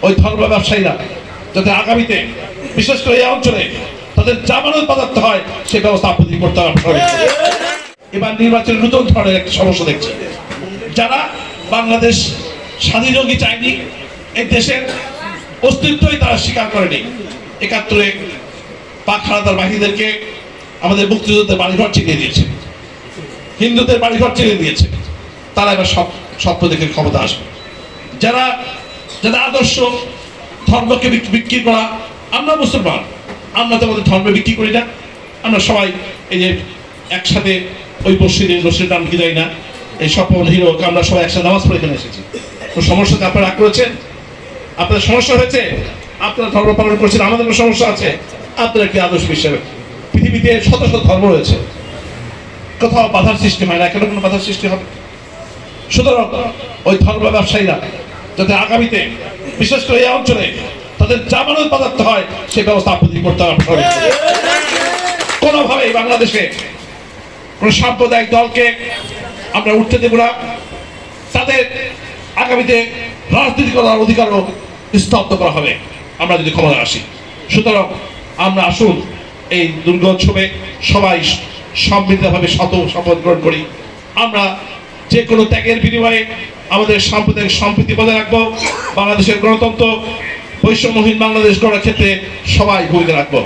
ওই ধর্ম ব্যবসায়ীরা যাতে আগামীতে বিশেষ করে এই অঞ্চলে তাদের জামানত বাজাতে হয় সেই ব্যবস্থা আপত্তি করতে হবে। এবার নির্বাচনের নতুন ধরনের একটা সমস্যা দেখছি, যারা বাংলাদেশ স্বাধীনতা চায়নি, এই দেশের অস্তিত্বই তারা স্বীকার করেনি। ৭১-এ পাক হানাদার বাহিনীদেরকে আমাদের মুক্তিযোদ্ধাদের বাড়িঘর চিনিয়ে দিয়েছে, হিন্দুদের বাড়িঘর চিনিয়ে দিয়েছে। তারা এবার স্বপ্ন দেখে ক্ষমতা আসবে। যারা যারা আদর্শ ধর্মকে বিক্রি করা, আমরা মুসলমান, আমরা তো আমাদের ধর্ম বিক্রি করি না। আমরা সবাই এই যে একসাথে ওই মসজিদের নাম কি যাই না, এই স্বপন হিরো আমরা সবাই একসাথে নামাজ পড়ে এখানে এসেছি। তো সমস্যাতে আপনারা করেছেন, আপনাদের সমস্যা হয়েছে, আপনারা ধর্ম পালন করেছেন, আমাদের কোনো সমস্যা আছে। আপনারা কি আদর্শ হিসেবে পৃথিবীতে শত শত ধর্ম রয়েছে, কোথাও বাধার সৃষ্টি হয় না, কেন কোনো বাধার সৃষ্টি হবে? সুতরাং ওই ধর্ম ব্যবসায়ীরা যাতে আগামীতে বিশেষ করে এই অঞ্চলে তাদের জামানত বাজাতে হয় সেই ব্যবস্থা আপত্তি করতে হবে। কোনোভাবেই বাংলাদেশে কোন সাম্প্রদায়িক দলকে আমরা উঠতে দেব না, তাদের আগামীতে রাজনীতি করার অধিকারও স্তব্ধ করা হবে আমরা যদি ক্ষমতা আসি। সুতরাং আমরা আসুন এই দুর্গোৎসবে সবাই সমৃদ্ধভাবে শপথ গ্রহণ করি। আমরা যে কোনো ত্যাগের বিনিময়ে আমাদের সাম্প্রদায়িক সম্প্রীতি বজায় রাখবো। বাংলাদেশের গণতন্ত্র বৈষম্যহীন বাংলাদেশ গড়ার ক্ষেত্রে সবাই ভূমিকা রাখবো।